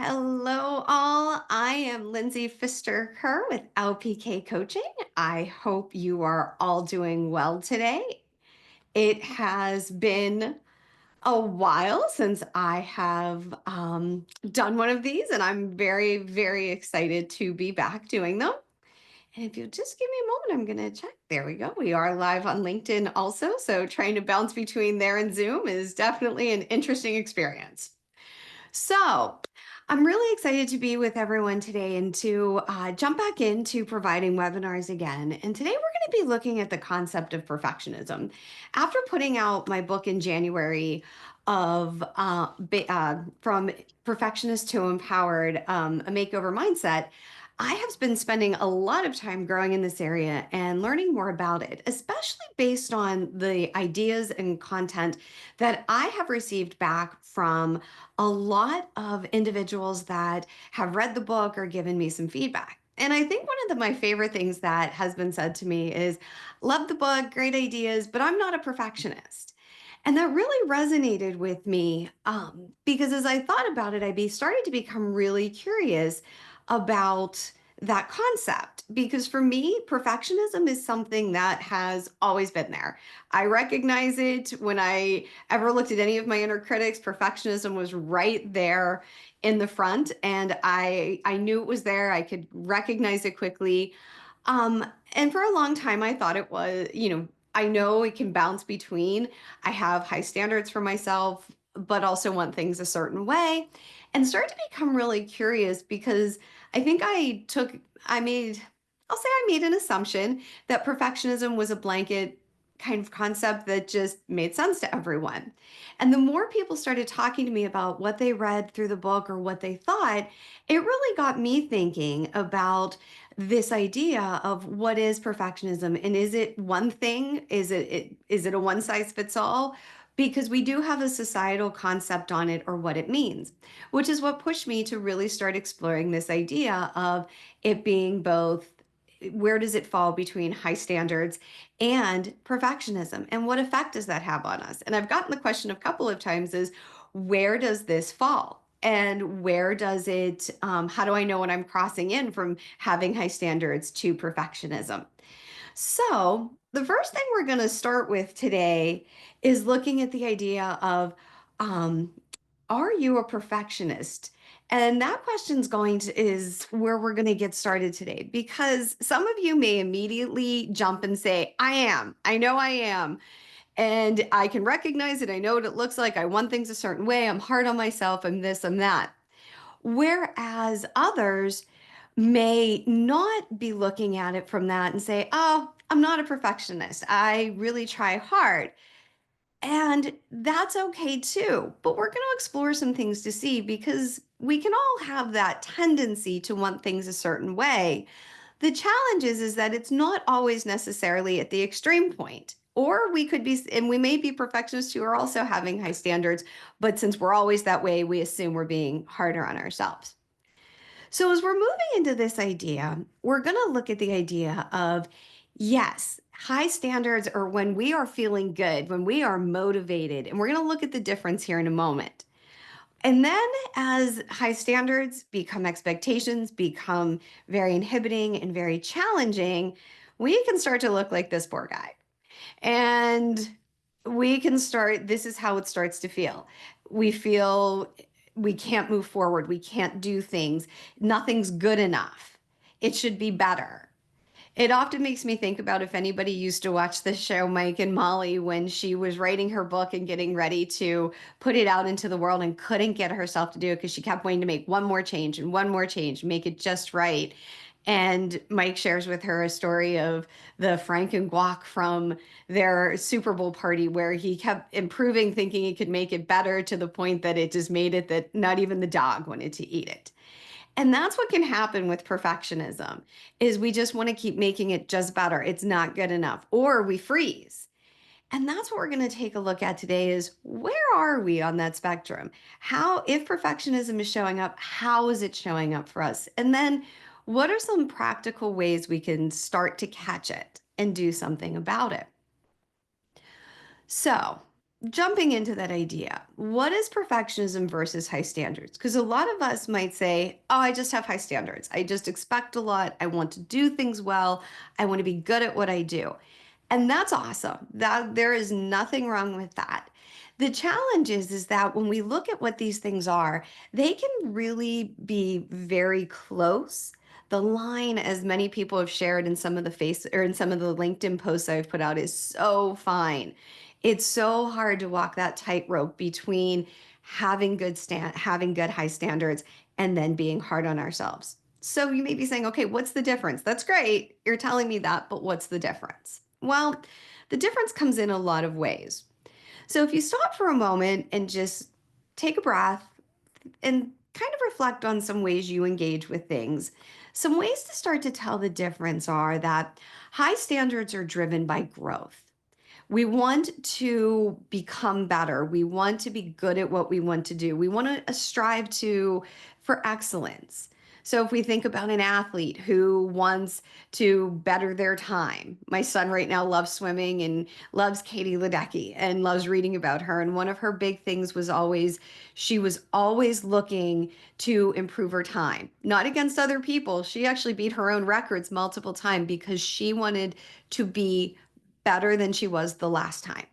Hello, all. I am Lindsay Pfister-Kerr with LPK Coaching. I hope you are all doing well today. It has been a while since I have done one of these, and I'm very, very excited to be back doing them. And if you'll just give me a moment, I'm going to check. There we go. We are live on LinkedIn also. So trying to bounce between there and Zoom is definitely an interesting experience. So, I'm really excited to be with everyone today and to jump back into providing webinars again. And today we're going to be looking at the concept of perfectionism. After putting out my book in January of From Perfectionist to Empowered, a Makeover Mindset, I have been spending a lot of time growing in this area and learning more about it, especially based on the ideas and content that I have received back from a lot of individuals that have read the book or given me some feedback. And I think one of my favorite things that has been said to me is, love the book, great ideas, but I'm not a perfectionist. And that really resonated with me because as I thought about it, started to become really curious about that concept. Because for me, perfectionism is something that has always been there. I recognize it when I ever looked at any of my inner critics. Perfectionism was right there in the front, and I knew it was there. I could recognize it quickly. And for a long time, I thought it was, I know it can bounce between. I have high standards for myself, but also want things a certain way, and start to become really curious because I think I'll say I made an assumption that perfectionism was a blanket kind of concept that just made sense to everyone. And the more people started talking to me about what they read through the book or what they thought, it really got me thinking about this idea of what is perfectionism, and is it one thing? Is it a one size fits all? Because we do have a societal concept on it or what it means, which is what pushed me to really start exploring this idea of it being both, where does it fall between high standards and perfectionism, and what effect does that have on us? And I've gotten the question a couple of times is, where does this fall? And where does it, how do I know when I'm crossing in from having high standards to perfectionism? So, the first thing we're going to start with today is looking at the idea of, um, are you a perfectionist? And that question's is where we're going to get started today, because some of you may immediately jump and say, I am. I know I am. And I can recognize it. I know what it looks like. I want things a certain way. I'm hard on myself. I'm this, I'm that. Whereas others may not be looking at it from that and say, oh, I'm not a perfectionist. I really try hard. And that's okay too. But we're going to explore some things to see, because we can all have that tendency to want things a certain way. The challenge is that it's not always necessarily at the extreme point. Or we could be, and we may be perfectionists who are also having high standards, but since we're always that way, we assume we're being harder on ourselves. So, as we're moving into this idea, we're going to look at the idea of, yes, high standards are when we are feeling good, when we are motivated. And we're going to look at the difference here in a moment. And then, as high standards become expectations, become very inhibiting and very challenging, we can start to look like this poor guy. And this is how it starts to feel. We feel we can't move forward. We can't do things. Nothing's good enough. It should be better. It often makes me think about if anybody used to watch the show Mike and Molly when she was writing her book and getting ready to put it out into the world and couldn't get herself to do it because she kept wanting to make one more change and one more change, make it just right. And Mike shares with her a story of the Frank and guac from their Super Bowl party, where he kept improving, thinking he could make it better to the point that it just made it that not even the dog wanted to eat it. And that's what can happen with perfectionism, is we just want to keep making it just better. It's not good enough, or we freeze. And that's what we're going to take a look at today, is where are we on that spectrum? How, if perfectionism is showing up, how is it showing up for us? And then what are some practical ways we can start to catch it and do something about it? So, jumping into that idea, what is perfectionism versus high standards? Because a lot of us might say, oh, I just have high standards. I just expect a lot. I want to do things well. I want to be good at what I do. And that's awesome. That there is nothing wrong with that. The challenge is that when we look at what these things are, they can really be very close. The line, as many people have shared in some of the face or in some of the LinkedIn posts I've put out, is so fine. It's so hard to walk that tightrope between having good high standards and then being hard on ourselves. So you may be saying, okay, what's the difference? That's great. You're telling me that, but what's the difference? Well, the difference comes in a lot of ways. So if you stop for a moment and just take a breath and kind of reflect on some ways you engage with things, some ways to start to tell the difference are that high standards are driven by growth. We want to become better. We want to be good at what we want to do. We want to strive to for excellence. So if we think about an athlete who wants to better their time, my son right now loves swimming and loves Katie Ledecky and loves reading about her. And one of her big things was always she was always looking to improve her time, not against other people. She actually beat her own records multiple times because she wanted to be better than she was the last time.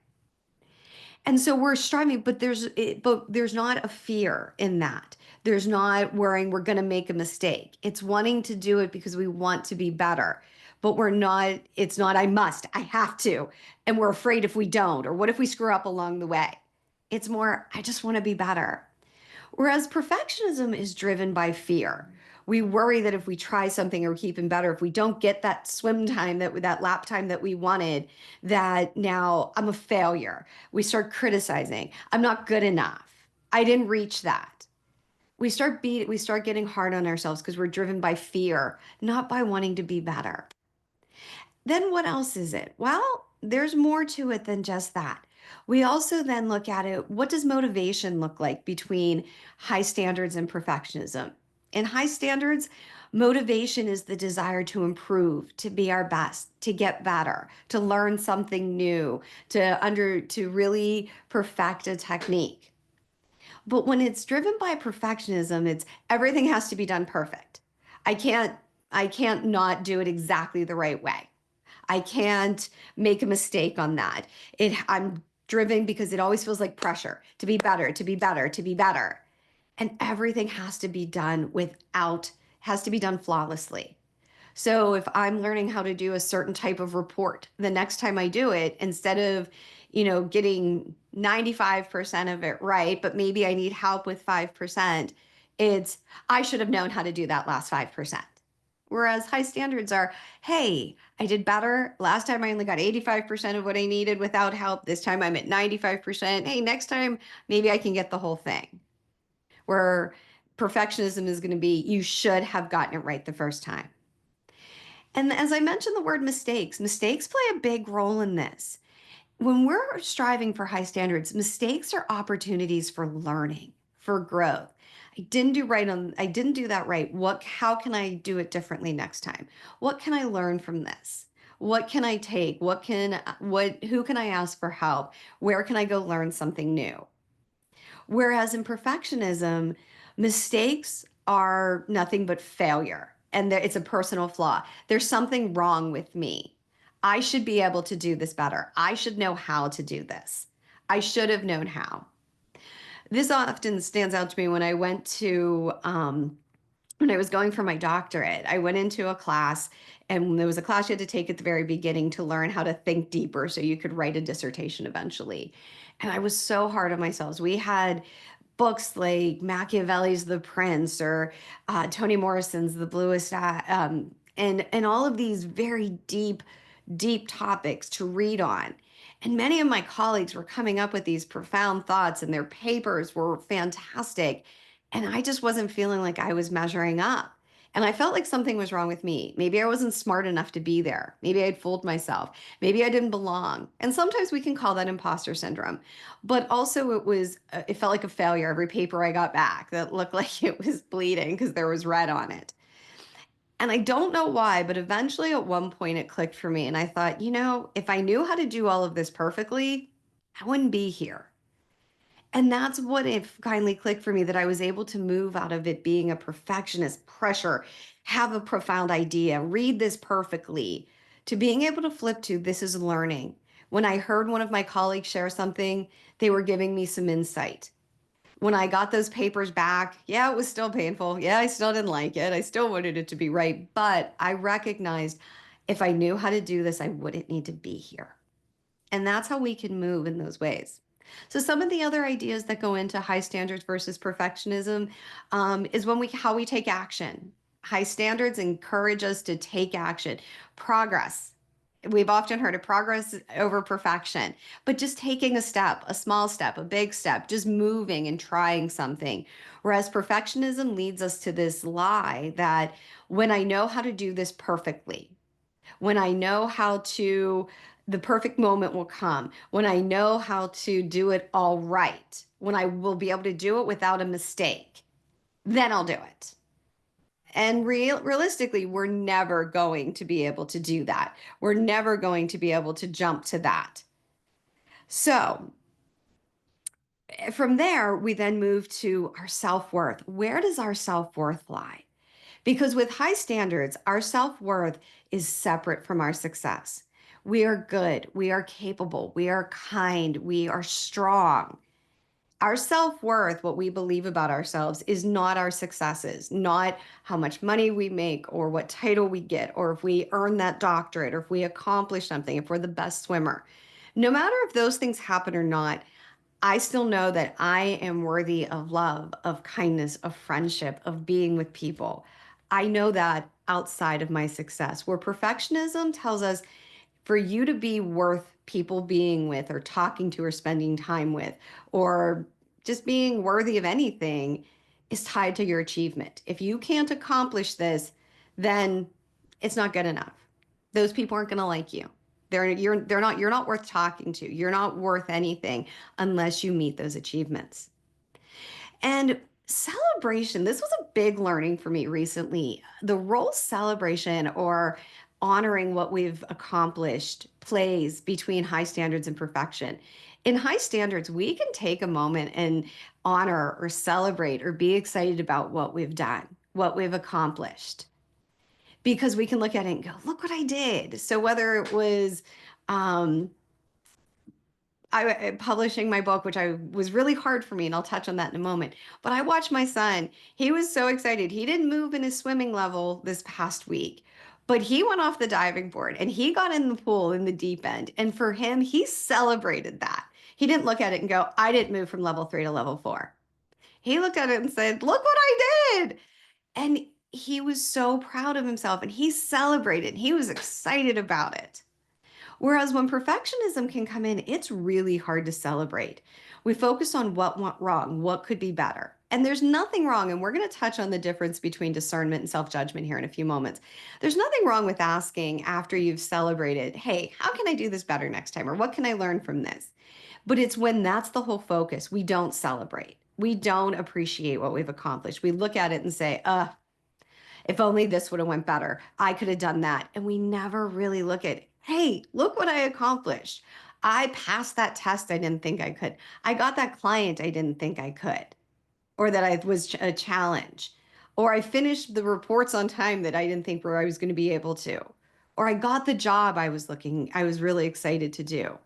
And so we're striving, but there's not a fear in that. There's not worrying we're going to make a mistake. It's wanting to do it because we want to be better. But we're not, it's not, I must, I have to. And we're afraid if we don't, or what if we screw up along the way? It's more, I just want to be better. Whereas perfectionism is driven by fear. We worry that if we try something or keep in better, if we don't get that swim time, that lap time that we wanted, that now I'm a failure. We start criticizing. I'm not good enough. I didn't reach that. We start getting hard on ourselves because we're driven by fear, not by wanting to be better. Then what else is it? Well, there's more to it than just that. We also then look at it, what does motivation look like between high standards and perfectionism? In high standards, motivation is the desire to improve, to be our best, to get better, to learn something new, to really perfect a technique. But when it's driven by perfectionism, it's everything has to be done perfect. I can't I can't not do it exactly the right way. I can't make a mistake on that. I'm driven because it always feels like pressure to be better, to be better, to be better. And everything has to be done flawlessly. So if I'm learning how to do a certain type of report, the next time I do it, instead of, getting 95% of it right, but maybe I need help with 5%, it's I should have known how to do that last 5%. Whereas high standards are, hey, I did better. Last time I only got 85% of what I needed without help. This time I'm at 95%. Hey, next time maybe I can get the whole thing. Where perfectionism is going to be, you should have gotten it right the first time. And as I mentioned, the word mistakes play a big role in this. When we're striving for high standards, mistakes are opportunities for learning, for growth. I didn't do that right. How can I do it differently next time? What can I learn from this? What can I take? Who can I ask for help? Where can I go learn something new? Whereas in perfectionism, mistakes are nothing but failure and it's a personal flaw. There's something wrong with me. I should be able to do this better. I should know how to do this. I should have known how. This often stands out to me when I was going for my doctorate. I went into a class, and there was a class you had to take at the very beginning to learn how to think deeper so you could write a dissertation eventually. And I was so hard on myself. We had books like Machiavelli's The Prince or Toni Morrison's The Bluest Eye, and all of these very deep topics to read on. And many of my colleagues were coming up with these profound thoughts, and their papers were fantastic. And I just wasn't feeling like I was measuring up. And I felt like something was wrong with me. Maybe I wasn't smart enough to be there. Maybe I'd fooled myself. Maybe I didn't belong. And sometimes we can call that imposter syndrome. But also, it felt like a failure every paper I got back that looked like it was bleeding because there was red on it. And I don't know why, but eventually at one point it clicked for me. And I thought, if I knew how to do all of this perfectly, I wouldn't be here. And that's what it finally clicked for me, that I was able to move out of it being a perfectionist pressure, have a profound idea, read this perfectly, to being able to flip to this is learning. When I heard one of my colleagues share something, they were giving me some insight. When I got those papers back, yeah, it was still painful. Yeah, I still didn't like it. I still wanted it to be right. But I recognized if I knew how to do this, I wouldn't need to be here. And that's how we can move in those ways. So some of the other ideas that go into high standards versus perfectionism is when we how we take action. High standards encourage us to take action, progress. We've often heard of progress over perfection, but just taking a step, a small step, a big step, just moving and trying something. Whereas perfectionism leads us to this lie that when I know how to do this perfectly, when I know how to, the perfect moment will come, when I know how to do it all right, when I will be able to do it without a mistake, then I'll do it. And realistically, we're never going to be able to do that. We're never going to be able to jump to that. So from there, we then move to our self worth. Where does our self worth lie? Because with high standards, our self worth is separate from our success. We are good. We are capable. We are kind. We are strong. Our self worth, what we believe about ourselves, is not our successes, not how much money we make or what title we get, or if we earn that doctorate, or if we accomplish something, if we're the best swimmer. No matter if those things happen or not, I still know that I am worthy of love, of kindness, of friendship, of being with people. I know that outside of my success, where perfectionism tells us for you to be worth people being with or talking to or spending time with or just being worthy of anything is tied to your achievement. If you can't accomplish this, then it's not good enough. Those people aren't going to like you. You're not worth talking to. You're not worth anything unless you meet those achievements. And celebration, this was a big learning for me recently. The role celebration or honoring what we've accomplished plays between high standards and perfection. In high standards, we can take a moment and honor or celebrate or be excited about what we've done, what we've accomplished, because we can look at it and go, look what I did. So whether it was um, publishing my book, which I was really hard for me, and I'll touch on that in a moment. But I watched my son. He was so excited. He didn't move in his swimming level this past week, but he went off the diving board and he got in the pool in the deep end. And for him, he celebrated that. He didn't look at it and go, I didn't move from level 3 to level 4. He looked at it and said, look what I did. And he was so proud of himself and he celebrated. He was excited about it. Whereas when perfectionism can come in, it's really hard to celebrate. We focus on what went wrong, what could be better. And there's nothing wrong, and we're going to touch on the difference between discernment and self judgment here in a few moments. There's nothing wrong with asking after you've celebrated, hey, how can I do this better next time? Or what can I learn from this? But it's when that's the whole focus, we don't celebrate. We don't appreciate what we've accomplished. We look at it and say, if only this would have went better. I could have done that. And we never really look at, hey, look what I accomplished. I passed that test I didn't think I could. I got that client I didn't think I could, or that I was a challenge. Or I finished the reports on time that I didn't think I was going to be able to. Or I got the job I was really excited to do.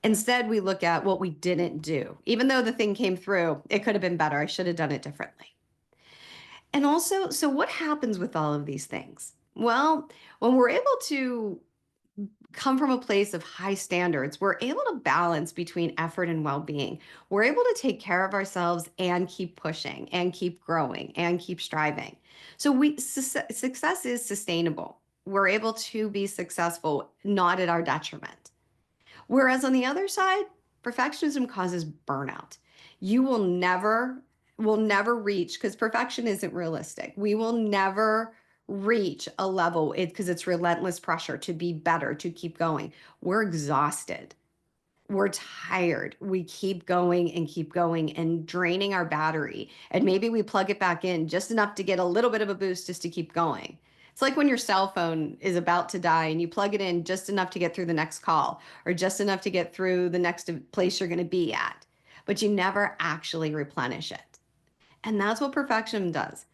Instead, we look at what we didn't do. Even though the thing came through, it could have been better. I should have done it differently. And also, so what happens with all of these things? Well, when we're able to come from a place of high standards, we're able to balance between effort and well being. We're able to take care of ourselves and keep pushing and keep growing and keep striving. So, success is sustainable. We're able to be successful, not at our detriment. Whereas on the other side, perfectionism causes burnout. You will never reach, because perfection isn't realistic. We will never reach a level because it's relentless pressure to be better, to keep going. We're exhausted. We're tired. We keep going and draining our battery. And maybe we plug it back in just enough to get a little bit of a boost just to keep going. It's like when your cell phone is about to die and you plug it in just enough to get through the next call or just enough to get through the next place you're going to be at. but you never actually replenish it. And that's what perfection does.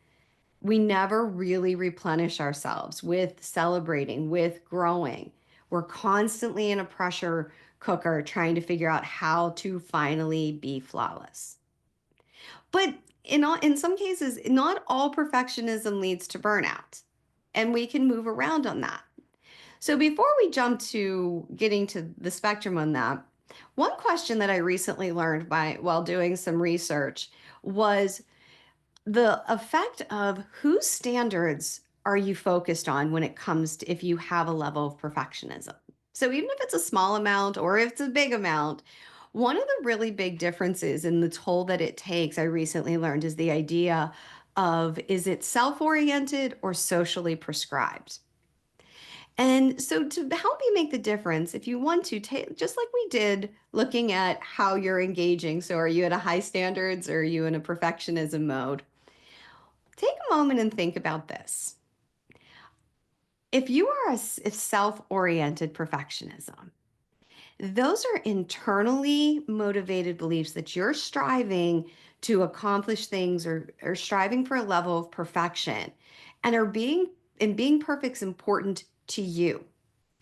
We never really replenish ourselves with celebrating, with growing. We're constantly in a pressure cooker trying to figure out how to finally be flawless. But in some cases, not all perfectionism leads to burnout, and we can move around on that. So before we jump to getting to the spectrum on that, one question that I recently learned by while doing some research was the effect of whose standards are you focused on when it comes to if you have a level of perfectionism. So even if it's a small amount or if it's a big amount, one of the really big differences in the toll that it takes, I recently learned, is the idea of is it self-oriented or socially prescribed? And so, to help you make the difference, if you want to take, just like we did, looking at how you're engaging. So, are you at a high standards or are you in a perfectionism mode? Take a moment and think about this. If you are a self oriented perfectionism, those are internally motivated beliefs that you're striving to accomplish things or striving for a level of perfection and being perfect is important to you,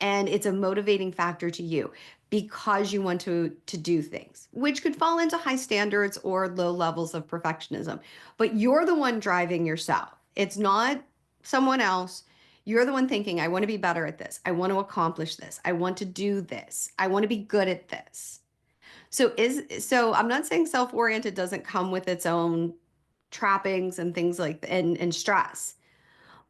and it's a motivating factor to you because you want to do things which could fall into high standards or low levels of perfectionism, but you're the one driving yourself. It's not someone else. You're the one thinking, I want to be better at this. I want to accomplish this. I want to do this. I want to be good at this. So I'm not saying self-oriented doesn't come with its own trappings and things like and stress.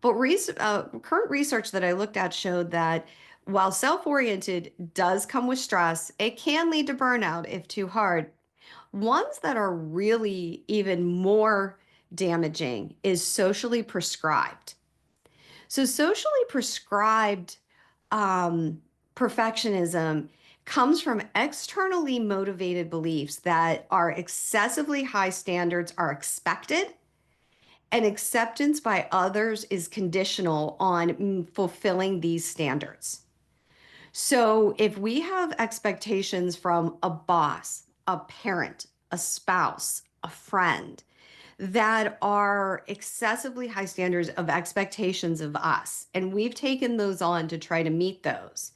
But current research that I looked at showed that while self-oriented does come with stress, it can lead to burnout if too hard. Ones that are really even more damaging is socially prescribed. So, socially prescribed um, perfectionism comes from externally motivated beliefs that are excessively high standards are expected, and acceptance by others is conditional on fulfilling these standards. So, if we have expectations from a boss, a parent, a spouse, a friend, that are excessively high standards of expectations of us. And we've taken those on to try to meet those.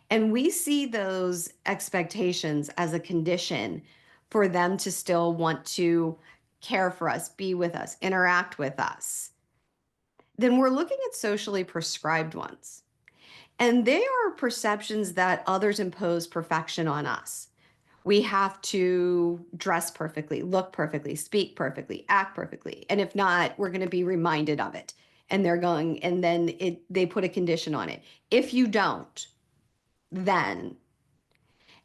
And we see those expectations as a condition for them to still want to care for us, be with us, interact with us. Then we're looking at socially prescribed ones. And they are perceptions that others impose perfection on us. We have to dress perfectly, look perfectly, speak perfectly, act perfectly. And if not, we're going to be reminded of it. And they're going, and then they put a condition on it. If you don't, then.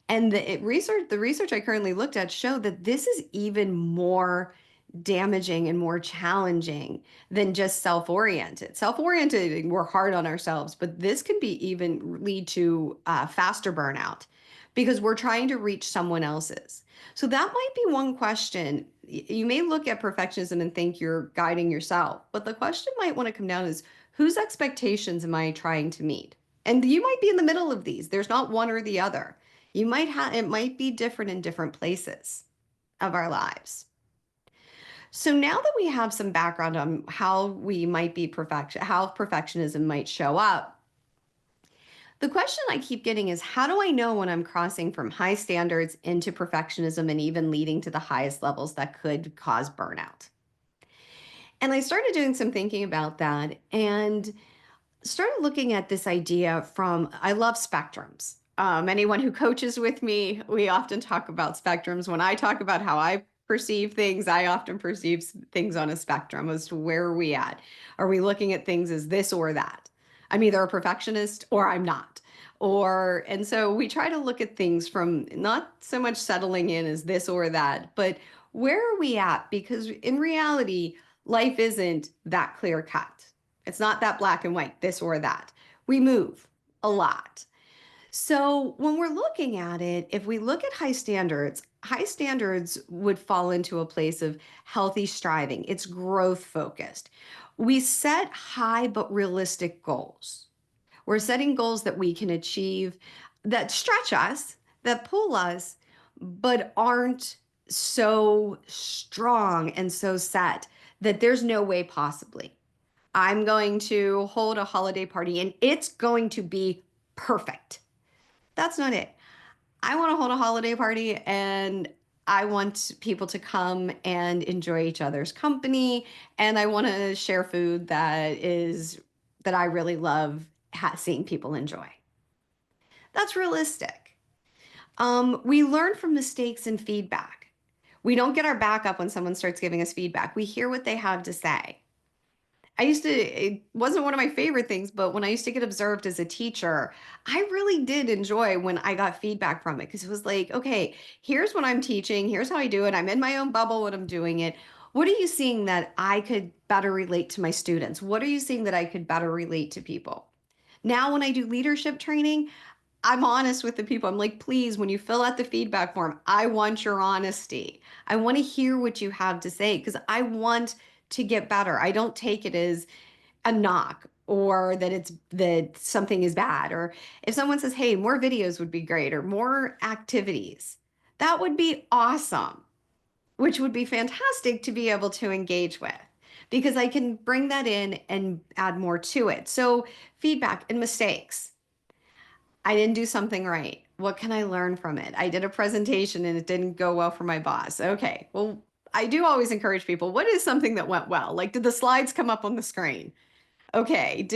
And the research I currently looked at showed that this is even more damaging and more challenging than just self-oriented. Self-oriented, we're hard on ourselves, but this can be even lead to faster burnout because we're trying to reach someone else's. So that might be one question. You may look at perfectionism and think you're guiding yourself, but the question might want to come down is whose expectations am I trying to meet? And you might be in the middle of these. There's not one or the other. You might have it might be different in different places of our lives. So now that we have some background on how we might be how perfectionism might show up, the question I keep getting is how do I know when I'm crossing from high standards into perfectionism and even leading to the highest levels that could cause burnout? And I started doing some thinking about that and started looking at this idea from I love spectrums. Anyone who coaches with me, we often talk about spectrums. When I talk about how I perceive things, I often perceive things on a spectrum as to where are we at? Are we looking at things as this or that? I'm either a perfectionist or I'm not. And so we try to look at things from not so much settling in as this or that, but where are we at? Because in reality, life isn't that clear cut. It's not that black and white, this or that. We move a lot. So when we're looking at it, if we look at high standards would fall into a place of healthy striving. It's growth focused. We set high but realistic goals. We're setting goals that we can achieve, that stretch us, that pull us, but aren't so strong and so set that there's no way possibly I'm going to hold a holiday party and it's going to be perfect. That's not it. I want to hold a holiday party and I want people to come and enjoy each other's company. And I want to share food that I really love seeing people enjoy. That's realistic. We learn from mistakes and feedback. We don't get our back up when someone starts giving us feedback. We hear what they have to say. It wasn't one of my favorite things, but when I used to get observed as a teacher, I really did enjoy when I got feedback from it because it was like, okay, here's what I'm teaching, here's how I do it. I'm in my own bubble when I'm doing it. What are you seeing that I could better relate to my students? What are you seeing that I could better relate to people? Now, when I do leadership training, I'm honest with the people. I'm like, please, when you fill out the feedback form, I want your honesty. I want to hear what you have to say because I want to get better. I don't take it as a knock or that something is bad. Or if someone says, hey, more videos would be great or more activities, that would be awesome, which would be fantastic to be able to engage with because I can bring that in and add more to it. So, feedback and mistakes. I didn't do something right. What can I learn from it? I did a presentation and it didn't go well for my boss. Okay. Well, I do always encourage people, what is something that went well? Like, did the slides come up on the screen? Okay.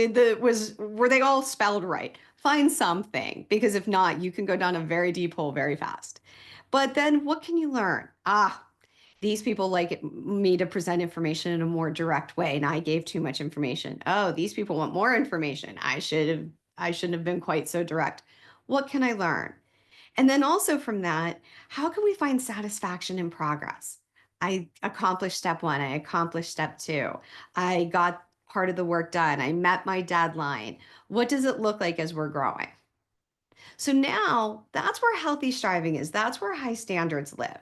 Were they all spelled right? Find something because if not, you can go down a very deep hole very fast. But then what can you learn? These people me to present information in a more direct way and I gave too much information. Oh, these people want more information. I shouldn't have been quite so direct. What can I learn? And then also from that, how can we find satisfaction in progress? I accomplished step 1, I accomplished step 2. I got part of the work done. I met my deadline. What does it look like as we're growing? So now that's where healthy striving is. That's where high standards live.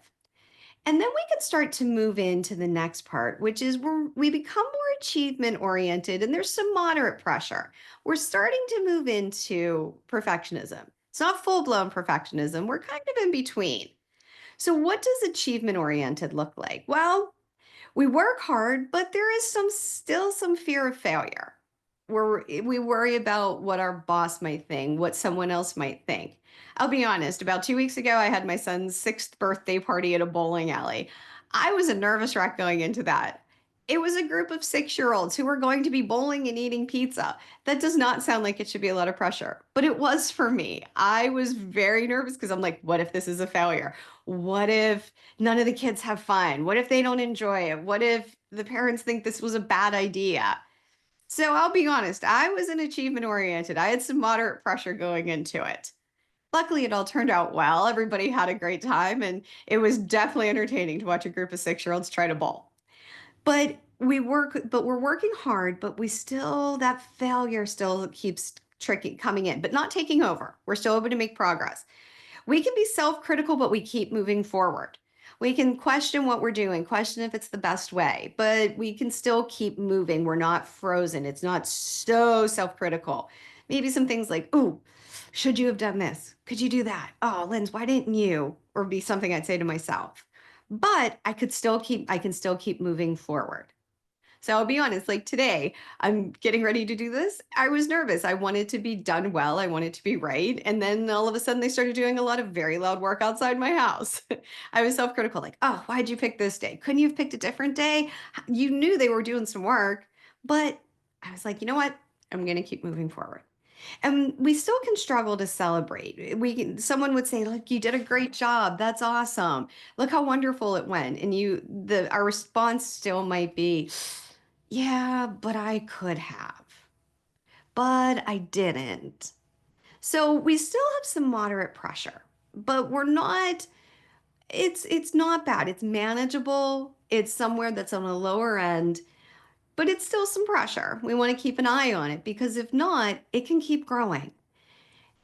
And then we can start to move into the next part, which is where we become more achievement oriented and there's some moderate pressure. We're starting to move into perfectionism. It's not full blown perfectionism, we're kind of in between. So, what does achievement oriented look like? Well, we work hard, but there is still some fear of failure. We worry about what our boss might think, what someone else might think. I'll be honest, about 2 weeks ago, I had my son's 6th birthday party at a bowling alley. I was a nervous wreck going into that. It was a group of 6-year-olds who were going to be bowling and eating pizza. That does not sound like it should be a lot of pressure, but it was for me. I was very nervous because I'm like, what if this is a failure? What if none of the kids have fun? What if they don't enjoy it? What if the parents think this was a bad idea? So I'll be honest, I was an achievement oriented. I had some moderate pressure going into it. Luckily, it all turned out well. Everybody had a great time, and it was definitely entertaining to watch a group of 6-year-olds try to bowl. But we're working hard, but that failure still keeps tricky coming in, but not taking over. We're still able to make progress. We can be self critical, but we keep moving forward. We can question what we're doing, question if it's the best way, but we can still keep moving. We're not frozen. It's not so self critical. Maybe some things like, ooh, should you have done this? Could you do that? Oh, Linz, why didn't you? Or be something I'd say to myself. But I can still keep moving forward. So I'll be honest, like today, I'm getting ready to do this. I was nervous. I wanted to be done well. I wanted to be right. And then all of a sudden, they started doing a lot of very loud work outside my house. I was self critical, like, oh, why'd you pick this day? Couldn't you have picked a different day? You knew they were doing some work. But I was like, you know what? I'm going to keep moving forward. And we still can struggle to celebrate. Someone would say, "Look, you did a great job. That's awesome. Look how wonderful it went." And our response still might be, "Yeah, but I could have. But I didn't." So we still have some moderate pressure, but we're not it's not bad. It's manageable. It's somewhere that's on a lower end, but it's still some pressure. We want to keep an eye on it because if not, it can keep growing.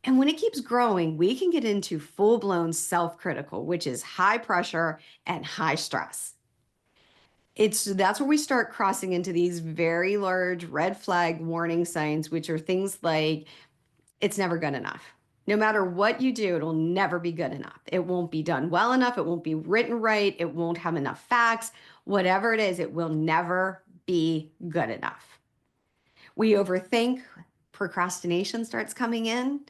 And when it keeps growing, we can get into full blown self critical, which is high pressure and high stress. That's where we start crossing into these very large red flag warning signs, which are things like it's never good enough. No matter what you do, it'll never be good enough. It won't be done well enough. It won't be written right. It won't have enough facts. Whatever it is, it will never be good enough. We overthink, procrastination starts coming in,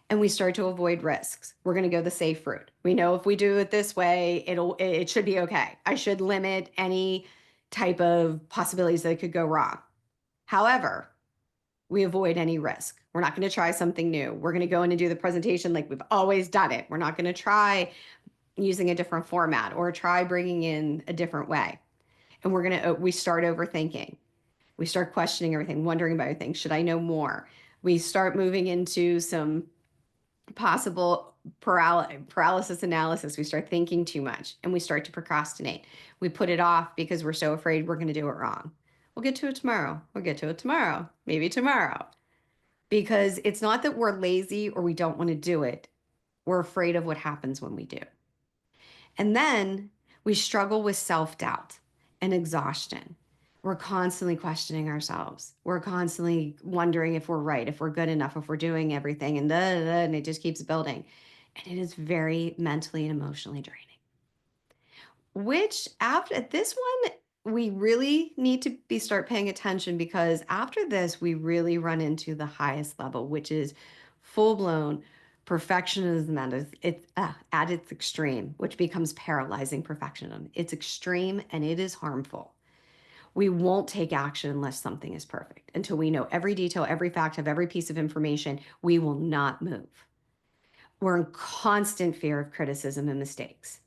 and we start to avoid risks. We're going to go the safe route. We know if we do it this way, it should be okay. I should limit any type of possibilities that could go wrong. However, we avoid any risk. We're not going to try something new. We're going to go in and do the presentation like we've always done it. We're not going to try using a different format or try bringing in a different way. And we start overthinking. We start questioning everything, wondering about everything. Should I know more? We start moving into some possible paralysis analysis. We start thinking too much and we start to procrastinate. We put it off because we're so afraid we're going to do it wrong. We'll get to it tomorrow. We'll get to it tomorrow. Maybe tomorrow. Because it's not that we're lazy or we don't want to do it. We're afraid of what happens when we do. And then we struggle with self-doubt and exhaustion. We're constantly questioning ourselves. We're constantly wondering if we're right, if we're good enough, if we're doing everything, and it just keeps building. And it is very mentally and emotionally draining. Which after this one, we really need to start paying attention, because after this, we really run into the highest level, which is full blown perfectionism at its extreme, which becomes paralyzing perfectionism. It's extreme and it is harmful. We won't take action unless something is perfect. Until we know every detail, every fact, have every piece of information, we will not move. We're in constant fear of criticism and mistakes.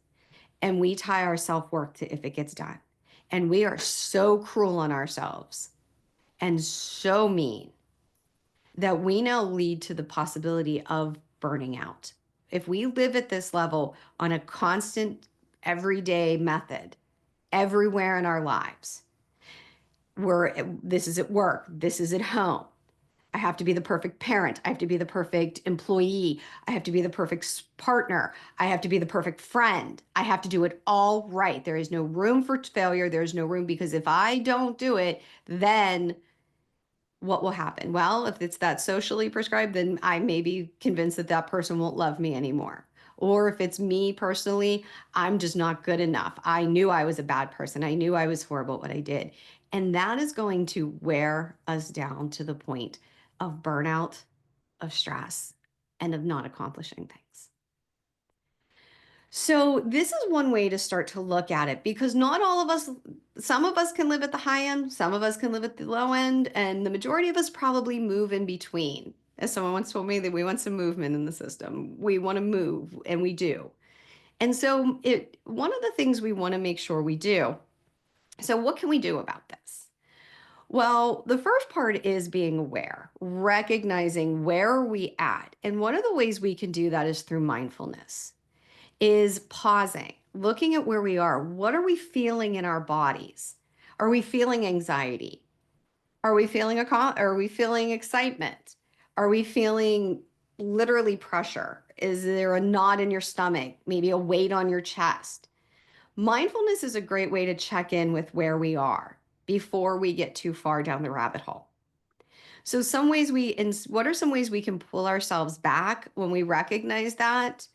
And we tie our self-worth to if it gets done. And we are so cruel on ourselves and so mean that we now lead to the possibility of burning out. If we live at this level on a constant, everyday method, everywhere in our lives, this is at work, this is at home, I have to be the perfect parent. I have to be the perfect employee. I have to be the perfect partner. I have to be the perfect friend. I have to do it all right. There is no room for failure. There's no room, because if I don't do it, then what will happen? Well, if it's that socially prescribed, then I may be convinced that that person won't love me anymore. Or if it's me personally, I'm just not good enough. I knew I was a bad person. I knew I was horrible at what I did. And that is going to wear us down to the point of burnout, of stress, and of not accomplishing things. So this is one way to start to look at it, because not all of us, some of us can live at the high end, some of us can live at the low end, and the majority of us probably move in between. As someone once told me, that we want some movement in the system. We want to move, and we do. And so one of the things we want to make sure we do. So what can we do about this? Well, the first part is being aware, recognizing where are we at. And one of the ways we can do that is through mindfulness, is pausing, looking at where we are. What are we feeling in our bodies? Are we feeling anxiety? Are we feeling are we feeling excitement? Are we feeling literally pressure? Is there a knot in your stomach? Maybe a weight on your chest? Mindfulness is a great way to check in with where we are before we get too far down the rabbit hole. So what are some ways we can pull ourselves back when we recognize that?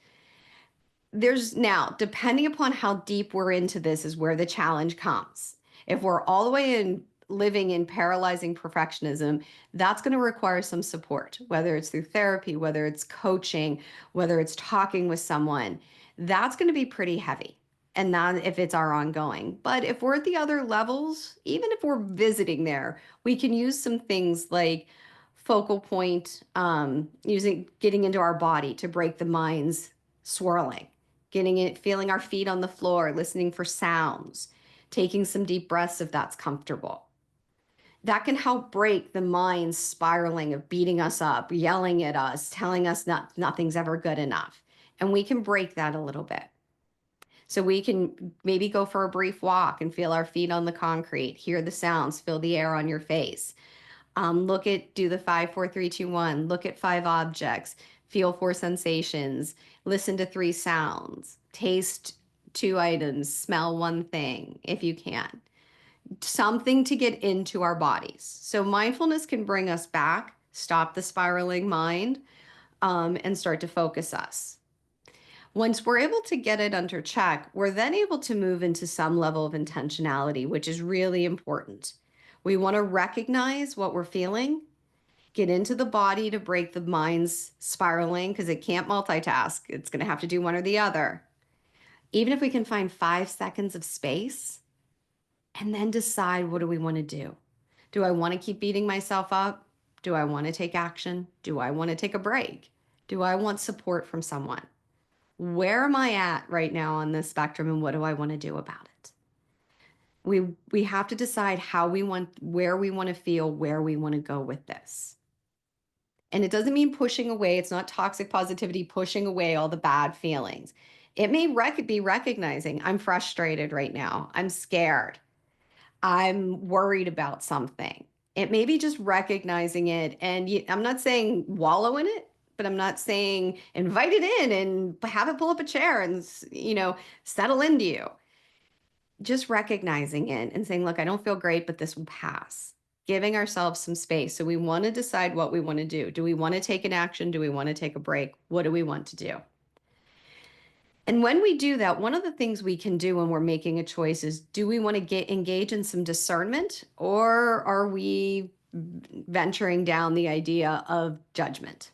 There's now, depending upon how deep we're into this, is where the challenge comes. If we're all the way in living in paralyzing perfectionism, that's going to require some support, whether it's through therapy, whether it's coaching, whether it's talking with someone. That's going to be pretty heavy. And not if it's our ongoing. But if we're at the other levels, even if we're visiting there, we can use some things like focal point, getting into our body to break the mind's swirling, feeling our feet on the floor, listening for sounds, taking some deep breaths if that's comfortable. That can help break the mind's spiraling of beating us up, yelling at us, telling us nothing's ever good enough. And we can break that a little bit. So we can maybe go for a brief walk and feel our feet on the concrete, hear the sounds, feel the air on your face. Do the 5, 4, 3, 2, 1. Look at 5 objects, feel 4 sensations, listen to 3 sounds, taste 2 items, smell 1 thing if you can. Something to get into our bodies. So mindfulness can bring us back, stop the spiraling mind, and start to focus us. Once we're able to get it under check, we're then able to move into some level of intentionality, which is really important. We want to recognize what we're feeling, get into the body to break the mind's spiraling because it can't multitask. It's going to have to do one or the other. Even if we can find 5 seconds of space and then decide, what do we want to do? Do I want to keep beating myself up? Do I want to take action? Do I want to take a break? Do I want support from someone? Where am I at right now on this spectrum and what do I want to do about it? We have to decide how we want, where we want to feel, where we want to go with this. And it doesn't mean pushing away. It's not toxic positivity, pushing away all the bad feelings. It may be recognizing I'm frustrated right now. I'm scared. I'm worried about something. It may be just recognizing it. And I'm not saying wallow in it, but I'm not saying invite it in and have it pull up a chair and, settle into you. Just recognizing it and saying, look, I don't feel great, but this will pass. Giving ourselves some space. So we want to decide what we want to do. Do we want to take an action? Do we want to take a break? What do we want to do? And when we do that, one of the things we can do when we're making a choice is, do we want to engage in some discernment, or are we venturing down the idea of judgment?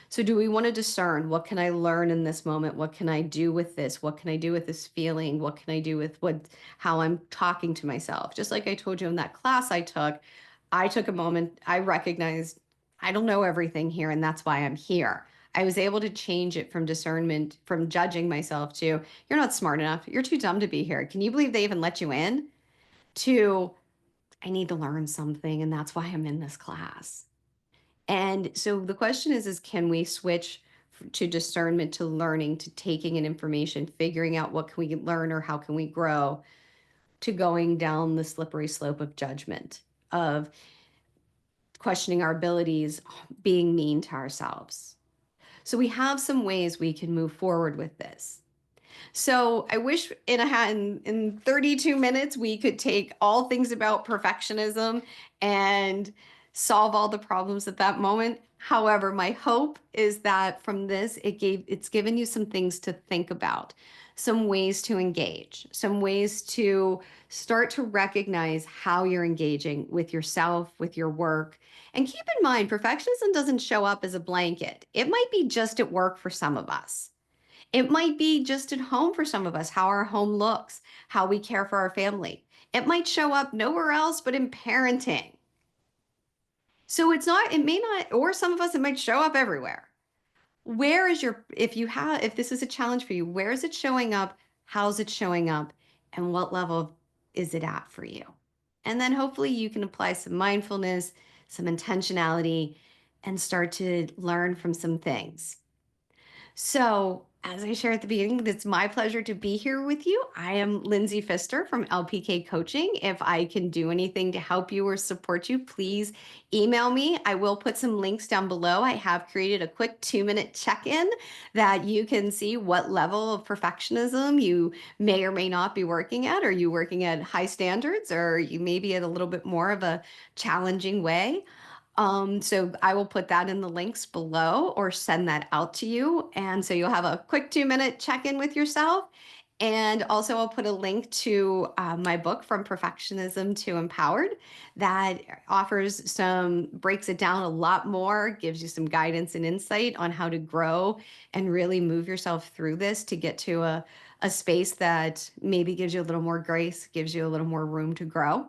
So do we want to discern, what can I learn in this moment? What can I do with this? What can I do with this feeling? What can I do with how I'm talking to myself? Just like I told you in that class I took a moment, I recognized I don't know everything here, and that's why I'm here. I was able to change it from discernment, from judging myself to, you're not smart enough. You're too dumb to be here. Can you believe they even let you in? To, I need to learn something, and that's why I'm in this class. And so the question is can we switch to discernment, to learning, to taking in information, figuring out what can we learn or how can we grow, to going down the slippery slope of judgment, of questioning our abilities, being mean to ourselves. So we have some ways we can move forward with this. So I wish in 32 minutes we could take all things about perfectionism and solve all the problems at that moment. However, my hope is that from this it's given you some things to think about, some ways to engage, some ways to start to recognize how you're engaging with yourself, with your work. And keep in mind, perfectionism doesn't show up as a blanket. It might be just at work for some of us. It might be just at home for some of us, how our home looks, how we care for our family. It might show up nowhere else but in parenting. So it may not, or some of us, it might show up everywhere. Where is if this is a challenge for you, where is it showing up? How's it showing up? And what level is it at for you? And then hopefully you can apply some mindfulness, some intentionality, and start to learn from some things. So, as I shared at the beginning, it's my pleasure to be here with you. I am Lindsay Pfister from LPK Coaching. If I can do anything to help you or support you, please email me. I will put some links down below. I have created a quick 2-minute check-in that you can see what level of perfectionism you may or may not be working at. Are you working at high standards, or you may be at a little bit more of a challenging way? So I will put that in the links below or send that out to you. And so you'll have a quick 2-minute check-in with yourself. And also I'll put a link to my book, From Perfectionism to Empowered, that breaks it down a lot more, gives you some guidance and insight on how to grow and really move yourself through this to get to a space that maybe gives you a little more grace, gives you a little more room to grow.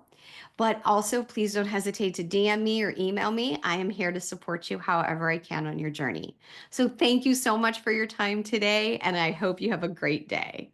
But also, please don't hesitate to DM me or email me. I am here to support you however I can on your journey. So thank you so much for your time today, and I hope you have a great day.